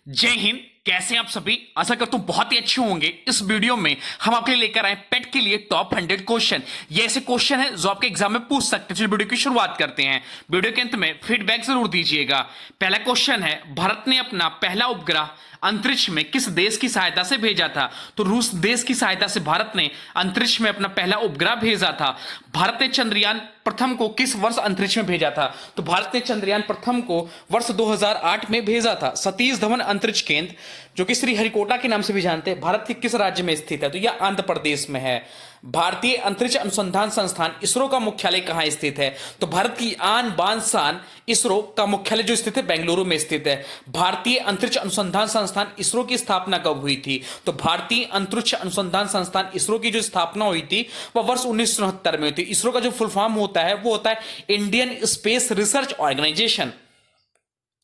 जय हिंद। कैसे हैं आप सभी? आशा करता हूं बहुत ही अच्छे होंगे। इस वीडियो में हम आपके लिए लेकर आए पेट के लिए टॉप 100 क्वेश्चन। ये ऐसे क्वेश्चन है जो आपके एग्जाम में पूछ सकते हैं। चलिए वीडियो की शुरुआत करते हैं। वीडियो के अंत में फीडबैक जरूर दीजिएगा। पहला क्वेश्चन है, भारत ने अपना पहला उपग्रह अंतरिक्ष में किस देश की सहायता से भेजा था? तो रूस देश की सहायता से भारत ने अंतरिक्ष में अपना पहला उपग्रह भेजा था। भारत ने चंद्रयान प्रथम को किस वर्ष अंतरिक्ष में भेजा था? तो भारत ने चंद्रयान प्रथम को वर्ष 2008 में भेजा था। सतीश धवन अंतरिक्ष केंद्र, जो कि श्रीहरिकोटा के नाम से भी जानते हैं, भारत के किस राज्य में स्थित है? तो यह आंध्र प्रदेश में है। भारतीय अंतरिक्ष अनुसंधान संस्थान इसरो का मुख्यालय कहां स्थित है? तो भारत की आन बान शान इसरो का मुख्यालय जो स्थित है बेंगलुरु में स्थित है। भारतीय अंतरिक्ष अनुसंधान संस्थान इसरो की स्थापना कब हुई थी? तो भारतीय अंतरिक्ष अनुसंधान संस्थान इसरो की जो स्थापना हुई थी वह वर्ष 1969 में हुई थी। इसरो का जो फुल फॉर्म होता है वो होता है Indian Space Research Organisation.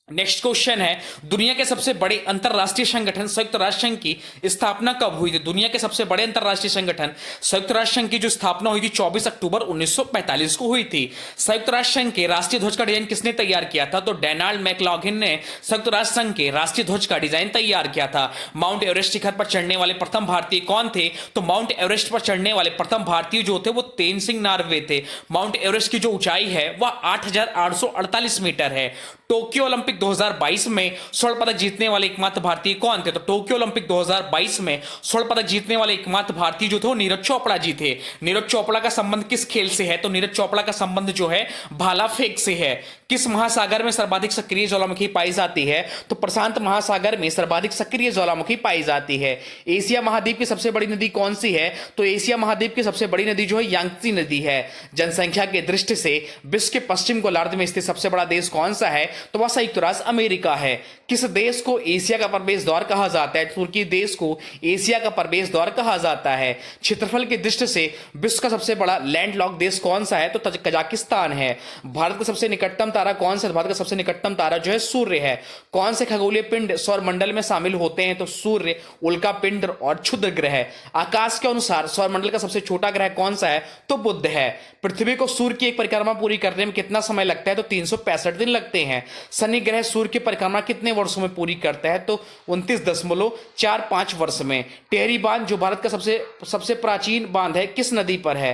Next question है, दुनिया के सबसे बड़े अंतरराष्ट्रीय संगठन संयुक्त राष्ट्र संघ की स्थापना कब हुई थी? दुनिया के सबसे बड़े अंतरराष्ट्रीय संगठन संयुक्त राष्ट्र संघ की जो स्थापना हुई थी 24 अक्टूबर 1945 को हुई थी। संयुक्त राष्ट्र संघ के राष्ट्रीय ध्वज का डिजाइन किसने तैयार किया था? तो डोनाल्ड मैकलॉघलिन ने संयुक्त राष्ट्र संघ के राष्ट्रीय ध्वज का डिजाइन तैयार किया था। माउंट एवरेस्ट शिखर पर चढ़ने वाले प्रथम भारतीय कौन थे? तो माउंट एवरेस्ट पर चढ़ने वाले प्रथम भारतीय जो थे वो तेन सिंह नार्वे थे। माउंट एवरेस्ट की जो ऊंचाई है वह 8,848 मीटर है। टोक्यो ओलंपिक 2022 में स्वर्ण पदक जीतने वाले एकमात्र भारतीय कौन थे? तो टोक्यो ओलंपिक 2022 में स्वर्ण पदक जीतने वाले एकमात्र भारतीय जो थे वो नीरज चोपड़ा जी थे। नीरज चोपड़ा का संबंध किस खेल से है? तो नीरज चोपड़ा का संबंध जो है भाला फेंक से है। किस महासागर में सर्वाधिक सक्रिय ज्वालामुखी पाई जाती है? तो प्रशांत महासागर में सर्वाधिक सक्रिय ज्वालामुखी पाई जाती है। एशिया महाद्वीप की सबसे बड़ी नदी कौन सी है? तो एशिया महाद्वीप की सबसे बड़ी नदी जो है यांगत्से नदी है। जनसंख्या के दृष्टि से विश्व के पश्चिम गोलार्ध में स्थित सबसे बड़ा देश कौन सा है? तो वह संयुक्त राष्ट्र अमेरिका है। किस देश को एशिया का प्रवेश द्वार कहा जाता है? तुर्की देश को एशिया का प्रवेश द्वार कहा जाता है। क्षेत्रफल की दृष्टि से विश्व का सबसे बड़ा लैंडलॉक देश कौन सा है? तो कजाकिस्तान है। भारत का सबसे निकटतम तारा कौन सा? भारत का सबसे निकटतम तारा जो है सूर्य है। कौन से खगोलीय पिंड सौर मंडल में शामिल होते हैं? तो सूर्य, उल्का पिंड और क्षुद्र ग्रह। आकाश के अनुसार सौर मंडल का सबसे छोटा ग्रह कौन सा है? तो बुध है। पृथ्वी को सूर्य की एक परिक्रमा पूरी करने में कितना समय लगता है? तो 365 दिन लगते हैं। शनि ग्रह सूर्य की परिक्रमा कितने वर्षों में पूरी करता है? तो 29.45 वर्ष में। टिहरी बांध जो भारत का सबसे प्राचीन बांध है किस नदी पर है?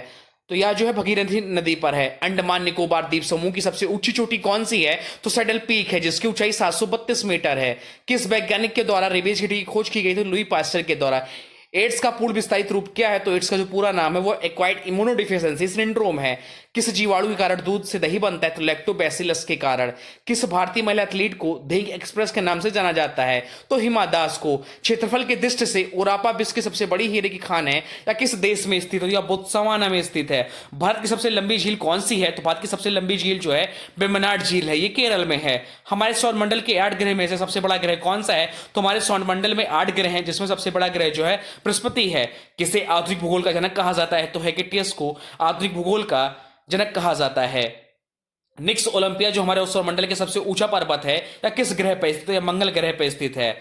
तो यह जो है भगीरथी नदी पर है। अंडमान निकोबार द्वीप समूह की सबसे ऊंची चोटी कौन सी है? तो सैडल पीक है, जिसकी ऊंचाई 732 मीटर है। किस वैज्ञानिक के द्वारा रेबीज की खोज की गई थी? लुई पास्चर के द्वारा। एड्स का पूर्ण विस्तारित रूप क्या है? तो एड्स का जो पूरा नाम है वो एक्वायर्ड इम्यूनोडिफिशियेंसी सिंड्रोम है। किस जीवाणु के कारण दूध से दही बनता है? तो लैक्टोबैसिलस के कारण। किस भारतीय महिला एथलीट को दही एक्सप्रेस के नाम से जाना जाता है? तो हिमा दास को। क्षेत्रफल की दृष्टि से ओरापा विश्व की सबसे बड़ी हीरे की खान है या किस देश में स्थित है? या बोत्सवाना में स्थित है। भारत की सबसे लंबी झील कौन सी है? तो भारत की सबसे लंबी झील जो है वेम्बनाड झील है, ये केरल में है। हमारे सौरमंडल के 8 ग्रह में से सबसे बड़ा ग्रह कौन सा है? तो हमारे सौरमंडल में 8 ग्रह हैं, जिसमें सबसे बड़ा ग्रह जो है बृहस्पति है। किसे आधुनिक भूगोल का जनक कहा जाता है? तो हेकेटियस को आधुनिक भूगोल का जनक कहा जाता है। निक्स ओलंपिया जो हमारे सौरमंडल के सबसे ऊंचा पर्वत है या किस ग्रह पर स्थित है? या मंगल ग्रह पर स्थित है।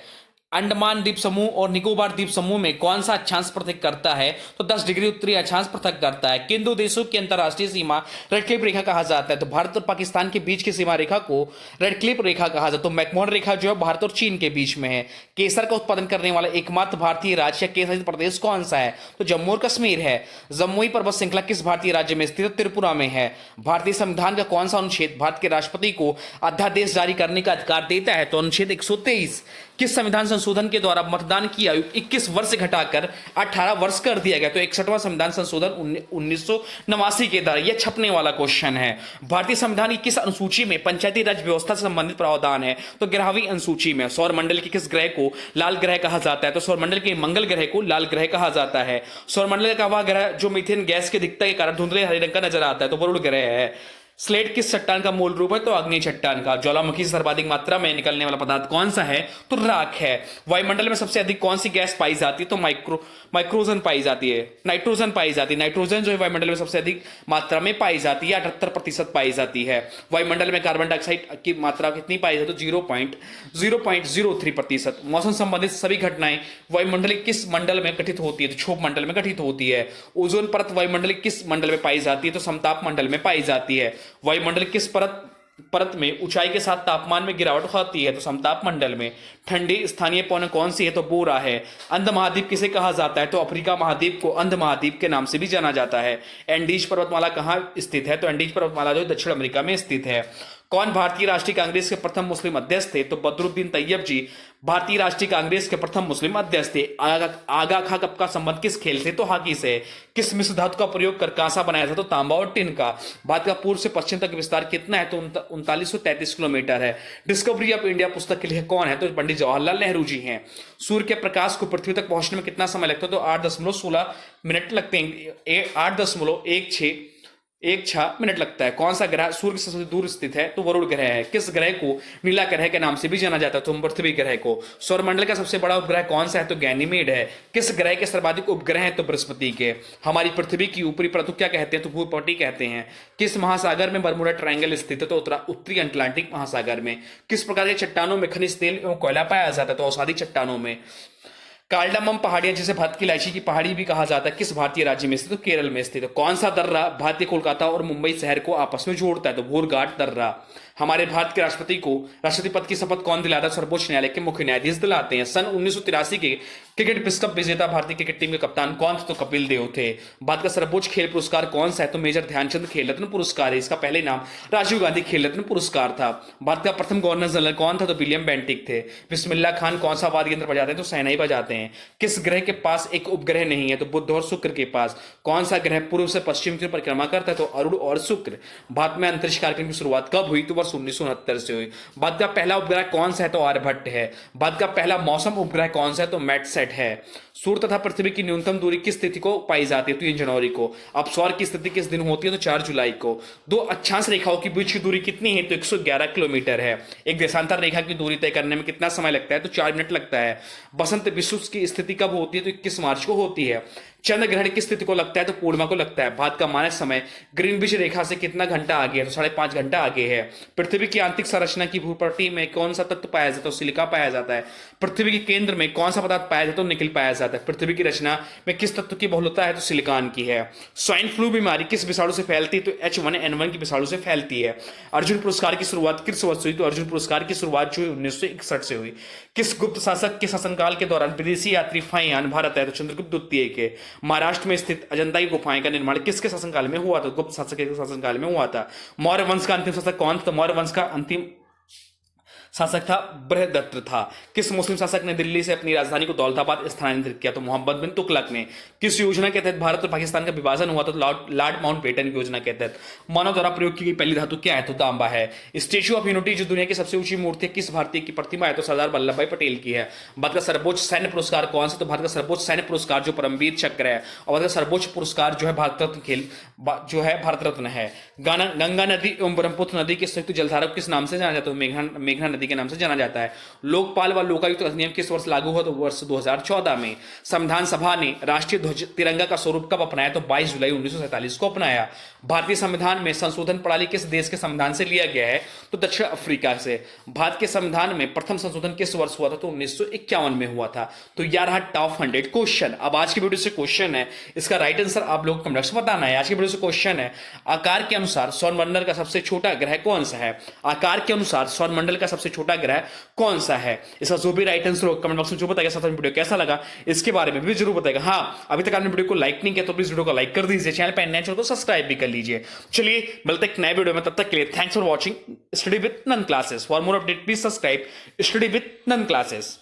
अंडमान द्वीप समूह और निकोबार द्वीप समूह में कौन सा अक्षांश पृथक करता है? तो 10 डिग्री उत्तरी अक्षांश पृथक करता है। किन दो देशों की अंतरराष्ट्रीय सीमा रेड क्लिफ रेखा कहा जाता है? तो भारत और पाकिस्तान के बीच की सीमा रेखा को रेड क्लिफ रेखा कहा जाता है। तो मैकमोहन रेखा जो है भारत और चीन के बीच में है। केसर का उत्पादन करने वाला एकमात्र भारतीय राज्य या केंद्र शासित प्रदेश कौन सा है? तो जम्मू और कश्मीर है। जम्मुई पर्वत श्रृंखला किस भारतीय राज्य में स्थित है? त्रिपुरा में है। भारतीय संविधान का कौन सा अनुच्छेद भारत के राष्ट्रपति को अध्यादेश जारी करने का अधिकार देता है? तो अनुच्छेद 123। किस संविधान संशोधन के द्वारा मतदान की आयु 21 वर्ष से घटाकर 18 वर्ष कर दिया गया? तो 61वां संविधान संशोधन 1989 के द्वारा। यह छपने वाला क्वेश्चन है। भारतीय संविधान की किस अनुसूची में पंचायती राज व्यवस्था से संबंधित प्रावधान है? तो 11वीं अनुसूची में। सौरमंडल के किस ग्रह को लाल ग्रह कहा जाता है? तो सौरमंडल के मंगल ग्रह को लाल ग्रह कहा जाता है। सौरमंडल का वह ग्रह जो मीथेन गैस की अधिकता के कारण धुंधले हरे रंग का नजर आता है, तो वरुण ग्रह है। स्लेट किस चट्टान का मूल रूप है? तो अग्नि चट्टान का। ज्वालामुखी से सर्वाधिक मात्रा में निकलने वाला पदार्थ कौन सा है? तो राख है। वायुमंडल में सबसे अधिक कौन सी गैस पाई जाती है? तो माइक्रोजन पाई जाती है, नाइट्रोजन पाई जाती है। नाइट्रोजन जो है वायुमंडल में सबसे अधिक मात्रा में पाई जाती है, 78% पाई जाती है। वायुमंडल में कार्बन डाइऑक्साइड की मात्रा कितनी पाई जाती है? तो 0.03%। मौसम संबंधित सभी घटनाएं वायुमंडल किस मंडल में गठित होती है? तो क्षोभ मंडल में गठित होती है। ओजोन परत वायुमंडल किस मंडल में पाई जाती है? तो समताप मंडल में पाई जाती है। वायुमंडल किस परत परत में ऊंचाई के साथ तापमान में गिरावट होती है तो समताप मंडल में। ठंडी स्थानीय पौन कौन सी है तो बोरा है। अंध महाद्वीप किसे कहा जाता है तो अफ्रीका महाद्वीप को अंध महाद्वीप के नाम से भी जाना जाता है। एंडीज पर्वतमाला कहाँ स्थित है तो एंडीज पर्वतमाला जो दक्षिण अमेरिका में स्थित है। कौन भारतीय राष्ट्रीय कांग्रेस के प्रथम मुस्लिम अध्यक्ष थे तो बदरुद्दीन तैयब जी भारतीय राष्ट्रीय कांग्रेस के प्रथम मुस्लिम अध्यक्ष थे। आगा खा कप का संबंध किस खेल से तो हॉकी से। किस मिश्र धातु का प्रयोग कर कांसा बनाया था तो तांबा और टिन का। भारत का पूर्व से पश्चिम तक विस्तार कितना है तो 3933 किलोमीटर है। डिस्कवरी ऑफ इंडिया पुस्तक के लिए कौन है तो पंडित जवाहरलाल नेहरू जी हैं। सूर्य के प्रकाश को पृथ्वी तक पहुंचने में कितना समय लगता है तो 8.16 मिनट लगते हैं। 8.16 मिनट लगता है। कौन सा ग्रह सूर्य से सबसे दूर स्थित है तो वरुण ग्रह है। किस ग्रह को नीला ग्रह के नाम से भी जाना जाता है तो पृथ्वी ग्रह को। सौरमंडल का सबसे बड़ा उपग्रह कौन सा है तो गैनीमेड है। किस ग्रह के सर्वाधिक उपग्रह है तो बृहस्पति के। हमारी पृथ्वी की ऊपरी परत को क्या कहते हैं तो भूपटी कहते हैं। किस महासागर में बरमुडा ट्रायंगल स्थित है तो उत्तरी अटलांटिक महासागर में। किस प्रकार के चट्टानों में खनिज तेल एवं कोयला पाया जाता है तो औषधि चट्टानों में। कार्डामम पहाड़ियां जिसे भारत की इलायची की पहाड़ी भी कहा जाता है किस भारतीय राज्य में स्थित तो केरल में स्थित है। कौन सा दर्रा भारतीय कोलकाता और मुंबई शहर को आपस में जोड़ता है तो भोरघाट दर्रा। हमारे भारत के राष्ट्रपति को राष्ट्रपति पद की शपथ कौन दिलाता है सर्वोच्च न्यायालय के मुख्य न्यायाधीश दिलाते हैं। सन 1983 के क्रिकेट विश्व कप विजेता भारतीय क्रिकेट टीम के कप्तान कौन थे तो कपिल देव थे। भारत का सर्वोच्च खेल पुरस्कार कौन सा है तो मेजर ध्यानचंद खेल रत्न पुरस्कार है। इसका पहले नाम राजीव गांधी खेल रत्न पुरस्कार था। भारत का प्रथम गवर्नर जनरल कौन था तो विलियम बेंटिक थे। बिस्मिल्लाह खान कौन सा वाद्य यंत्र बजाते हैं तो शहनाई बजाते हैं। किस ग्रह के पास एक उपग्रह नहीं है तो बुध और शुक्र के पास। कौन सा ग्रह पूर्व से पश्चिम की परिक्रमा करता है तो अरुण और शुक्र। भारत में अंतरिक्ष कार्यक्रम की शुरुआत कब हुई तो वर्ष 1969 से हुई। भारत का पहला उपग्रह कौन सा है तो आर्यभट्ट है। भारत का पहला मौसम उपग्रह कौन सा है तो मैटसेट है। सूर्य तथा पृथ्वी की न्यूनतम दूरी किस तिथि को पाई जाती है तो 3 जनवरी को। अपस्वर की स्थिति किस दिन होती है तो 4 जुलाई को। दो अक्षांश रेखाओं के बीच की दूरी कितनी है तो 111 किलोमीटर है। एक देशांतर रेखा की दूरी तय करने में कितना समय लगता है तो 4 मिनट लगता है। बसंत विषुव की स्थिति कब होती है तो 21 मार्च को होती है। चंद्र ग्रहण किस तिथि को लगता है तो पूर्णिमा को लगता है। भारत का मानक समय ग्रीनविच रेखा से कितना घंटा आगे है तो 5.5 घंटा आगे है। पृथ्वी की आंतरिक संरचना की भूपटल में कौन सा तत्व पाया जाता है तो सिलिका पाया जाता है। पृथ्वी के केंद्र में कौन सा पदार्थ पाया जाता है तो निकल पाया जाता है। पृथ्वी की रचना में किस तत्व की बहुलता है तो सिलिकॉन की है। स्वाइन फ्लू बीमारी किस विषाणु से फैलती है तो H1N1 की विषाणु से फैलती है। अर्जुन पुरस्कार की शुरुआत किस वर्ष हुई तो अर्जुन पुरस्कार की शुरुआत जो 1961 से हुई। किस गुप्त शासक के शासनकाल के दौरान विदेशी यात्री फाइयान भारत है तो चंद्रगुप्त द्वितीय के। महाराष्ट्र में स्थित अजंता की गुफाएं का निर्माण किसके शासनकाल में हुआ था गुप्त शासक के शासनकाल में हुआ था। मौर्य वंश का अंतिम शासक कौन था तो मौर्य वंश का अंतिम शासक था बृहदत्त था। किस मुस्लिम शासक ने दिल्ली से अपनी राजधानी को दौलताबाद स्थानांतरित किया तो मोहम्मद बिन तुगलक ने। किस योजना के तहत भारत और पाकिस्तान का विभाजन हुआ तो लॉर्ड माउंटबेटन योजना के तहत। मानव द्वारा प्रयोग की गई पहली धातु क्या है तो तांबा है। स्टेच्यू ऑफ यूनिटी जो दुनिया की सबसे ऊंची मूर्ति है किस भारतीय की प्रतिमा है तो सरदार वल्लभ भाई पटेल की है। भारत का सर्वोच्च सैन्य पुरस्कार कौन सा तो भारत का सर्वोच्च सैन्य पुरस्कार जो परमवीर चक्र है। और भारत का सर्वोच्च पुरस्कार जो है भारत रत्न खेल जो है भारत रत्न है। गंगा नदी एवं ब्रह्मपुत्र नदी के संयुक्त जलधारा किस नाम से जाना जाता है मेघना नदी के नाम से जाना जाता है। लोकपाल व लोकायुक्त अधिनियम किस वर्ष लागू हुआ तो वर्ष 2014 में। संविधान सभा ने राष्ट्रीय ध्वज तिरंगा का स्वरूप कब अपनाया तो 22 जुलाई 1947 को अपनाया। भारतीय संविधान में संशोधन प्रणाली किस देश के संविधान से लिया गया है तो दक्षिण अफ्रीका से। भारत के संविधान में प्रथम संशोधन किस वर्ष हुआ था तो 1951 में हुआ था। तो यह रहा टॉप 100 क्वेश्चन। अब आज की वीडियो से क्वेश्चन है, इसका राइट आंसर आप लोग कमेंट बॉक्स में बताना है। आज की वीडियो से क्वेश्चन है, आकार के अनुसार सौरमंडल का सबसे छोटा ग्रह कौन सा है। आकार के अनुसार सौरमंडल का सबसे छोटा ग्रह कौन सा है। इसका जो भी राइट आंसर हो कमेंट बॉक्स में जो बताएगा, साथ में वीडियो कैसा लगा इसके बारे में भी जरूर बताएगा। हाँ, अभी तक आपने वीडियो को लाइक नहीं किया तो प्लीज वीडियो को लाइक कर दीजिए, चैनल पर नए चैनल को सब्सक्राइब भी कर लीजिए। चलिए मिलते हैं एक नए वीडियो में, तब तक के लिए thanks for watching study with nun classes. For more update please subscribe study with nun classes.